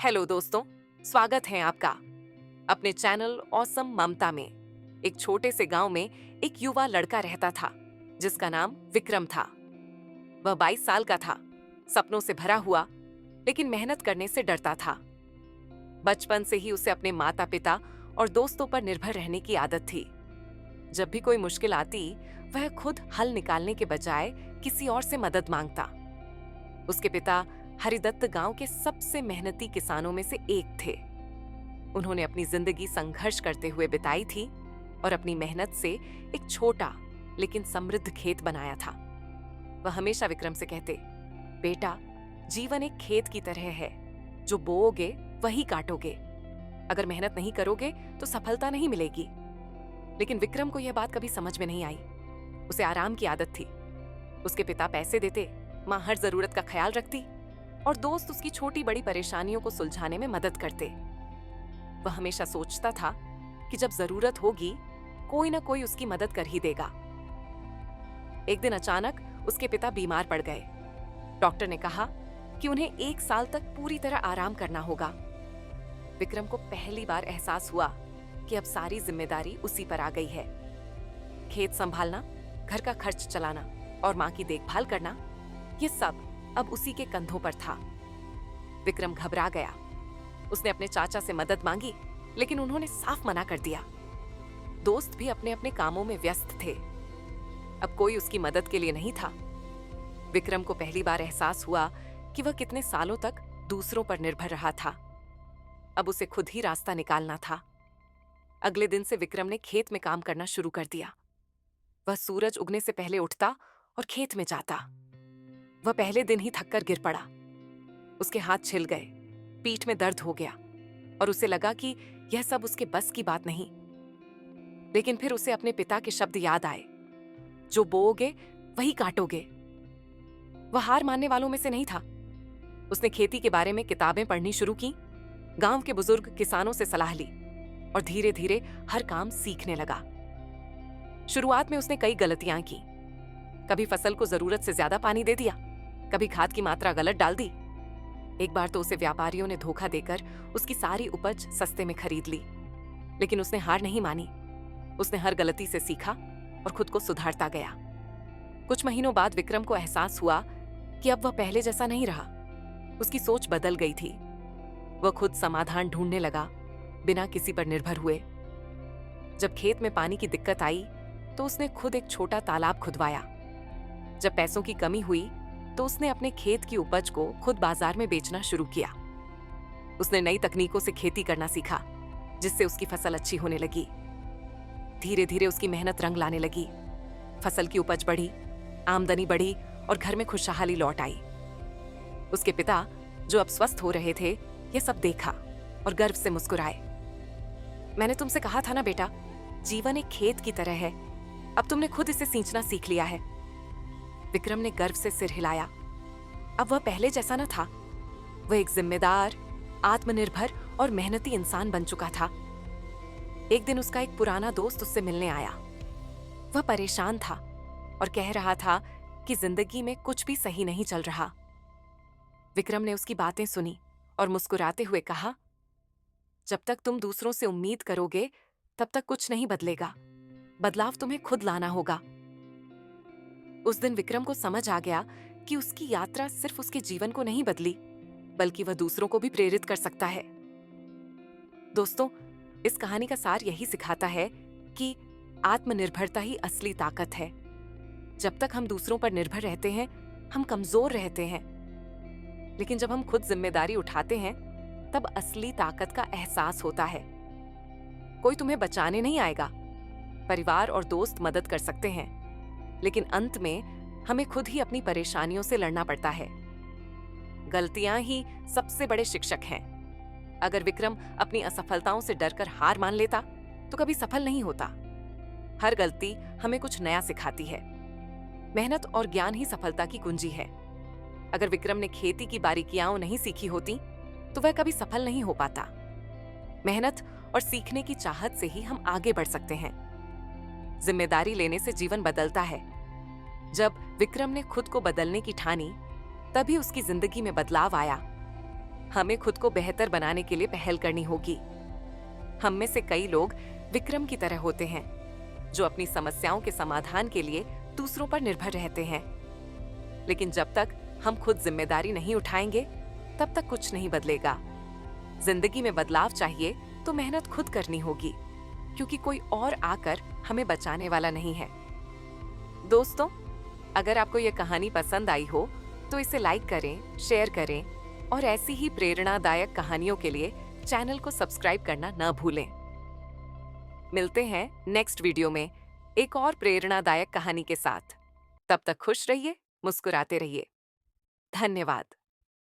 Hello दोस्तों, स्वागत है आपका अपने चैनल ऑसम ममता में। एक छोटे से गांव में एक युवा लड़का रहता था जिसका नाम विक्रम था। वह 22 साल का था, सपनों से भरा हुआ, लेकिन मेहनत करने से डरता था। बचपन से ही उसे अपने माता पिता और दोस्तों पर निर्भर रहने की आदत थी। जब भी कोई मुश्किल आती, वह खुद हल निकालने के बजाय किसी और से मदद मांगता। उसके पिता हरिदत्त गांव के सबसे मेहनती किसानों में से एक थे। उन्होंने अपनी जिंदगी संघर्ष करते हुए बिताई थी और अपनी मेहनत से एक छोटा लेकिन समृद्ध खेत बनाया था। वह हमेशा विक्रम से कहते, बेटा, जीवन एक खेत की तरह है, जो बोओगे वही काटोगे। अगर मेहनत नहीं करोगे तो सफलता नहीं मिलेगी। लेकिन विक्रम को यह बात कभी समझ में नहीं आई। उसे आराम की आदत थी। उसके पिता पैसे देते, माँ हर जरूरत का ख्याल रखती और दोस्त उसकी छोटी बड़ी परेशानियों को सुलझाने में मदद करते। वह हमेशा सोचता था कि जब जरूरत होगी कोई ना कोई उसकी मदद कर ही देगा। एक दिन अचानक उसके पिता बीमार पड़ गए। डॉक्टर ने कहा कि उन्हें 1 साल तक पूरी तरह आराम करना होगा। विक्रम को पहली बार एहसास हुआ कि अब सारी जिम्मेदारी उसी पर आ गई है। खेत संभालना, घर का खर्च चलाना और माँ की देखभाल करना, ये सब अब उसी के कंधों पर था। विक्रम घबरा गया। उसने अपने चाचा से मदद मांगी, लेकिन उन्होंने साफ मना कर दिया। दोस्त भी अपने अपने कामों में व्यस्त थे। अब कोई उसकी मदद के लिए नहीं था। विक्रम को पहली बार एहसास हुआ कि वह कितने सालों तक दूसरों पर निर्भर रहा था। अब उसे खुद ही रास्ता निकालना था। अगले दिन से विक्रम ने खेत में काम करना शुरू कर दिया। वह सूरज उगने से पहले उठता और खेत में जाता। वह पहले दिन ही थककर गिर पड़ा। उसके हाथ छिल गए, पीठ में दर्द हो गया और उसे लगा कि यह सब उसके बस की बात नहीं। लेकिन फिर उसे अपने पिता के शब्द याद आए, जो बोओगे वही काटोगे। वह हार मानने वालों में से नहीं था। उसने खेती के बारे में किताबें पढ़नी शुरू की, गांव के बुजुर्ग किसानों से सलाह ली और धीरे धीरे हर काम सीखने लगा। शुरुआत में उसने कई गलतियां की। कभी फसल को जरूरत से ज्यादा पानी दे दिया, कभी खाद की मात्रा गलत डाल दी। एक बार तो उसे व्यापारियों ने धोखा देकर उसकी सारी उपज सस्ते में खरीद ली। लेकिन उसने हार नहीं मानी। उसने हर गलती से सीखा और खुद को सुधारता गया। कुछ महीनों बाद विक्रम को एहसास हुआ कि अब वह पहले जैसा नहीं रहा। उसकी सोच बदल गई थी। वह खुद समाधान ढूंढने लगा, बिना किसी पर निर्भर हुए। जब खेत में पानी की दिक्कत आई तो उसने खुद एक छोटा तालाब खुदवाया। जब पैसों की कमी हुई तो उसने अपने खेत की उपज को खुद बाजार में बेचना शुरू किया। उसने नई तकनीकों से खेती करना सीखा, जिससे उसकी फसल अच्छी होने लगी। धीरे धीरे उसकी मेहनत रंग लाने लगी। फसल की उपज बढ़ी, आमदनी बढ़ी और घर में खुशहाली लौट आई। उसके पिता, जो अब स्वस्थ हो रहे थे, यह सब देखा और गर्व से मुस्कुराए। मैंने तुमसे कहा था ना बेटा, जीवन एक खेत की तरह है। अब तुमने खुद इसे सींचना सीख लिया है। विक्रम ने गर्व से सिर हिलाया। अब वह पहले जैसा न था। वह एक जिम्मेदार, आत्मनिर्भर और मेहनती इंसान बन चुका था। एक दिन उसका एक पुराना दोस्त उससे मिलने आया। वह परेशान था और कह रहा था कि जिंदगी में कुछ भी सही नहीं चल रहा। विक्रम ने उसकी बातें सुनी और मुस्कुराते हुए कहा, जब तक तुम दूसरों से उम्मीद करोगे तब तक कुछ नहीं बदलेगा। बदलाव तुम्हें खुद लाना होगा। उस दिन विक्रम को समझ आ गया कि उसकी यात्रा सिर्फ उसके जीवन को नहीं बदली, बल्कि वह दूसरों को भी प्रेरित कर सकता है। दोस्तों, इस कहानी का सार यही सिखाता है कि आत्मनिर्भरता ही असली ताकत है। जब तक हम दूसरों पर निर्भर रहते हैं, हम कमजोर रहते हैं। लेकिन जब हम खुद जिम्मेदारी उठाते हैं, तब असली ताकत का एहसास होता है। कोई तुम्हें बचाने नहीं आएगा। परिवार और दोस्त मदद कर सकते हैं, लेकिन अंत में हमें खुद ही अपनी परेशानियों से लड़ना पड़ता है। गलतियां ही सबसे बड़े शिक्षक हैं। अगर विक्रम अपनी असफलताओं से डरकर हार मान लेता तो कभी सफल नहीं होता। हर गलती हमें कुछ नया सिखाती है। मेहनत और ज्ञान ही सफलता की कुंजी है। अगर विक्रम ने खेती की बारीकियां नहीं सीखी होती तो वह कभी सफल नहीं हो पाता। मेहनत और सीखने की चाहत से ही हम आगे बढ़ सकते हैं। जिम्मेदारी लेने से जीवन बदलता है। जब विक्रम ने खुद को बदलने की ठानी, तभी उसकी जिंदगी में बदलाव आया। हमें खुद को बेहतर बनाने के लिए पहल करनी होगी। हम में से कई लोग विक्रम की तरह होते हैं, जो अपनी समस्याओं के समाधान के लिए दूसरों पर निर्भर रहते हैं। लेकिन जब तक हम खुद जिम्मेदारी नहीं उठाएंगे, तब तक कुछ नहीं बदलेगा। जिंदगी में बदलाव चाहिए तो मेहनत खुद करनी होगी, क्योंकि कोई और आकर हमें बचाने वाला नहीं है। दोस्तों, अगर आपको यह कहानी पसंद आई हो तो इसे लाइक करें, शेयर करें और ऐसी ही प्रेरणादायक कहानियों के लिए चैनल को सब्सक्राइब करना न भूलें। मिलते हैं नेक्स्ट वीडियो में एक और प्रेरणादायक कहानी के साथ। तब तक खुश रहिए, मुस्कुराते रहिए। धन्यवाद।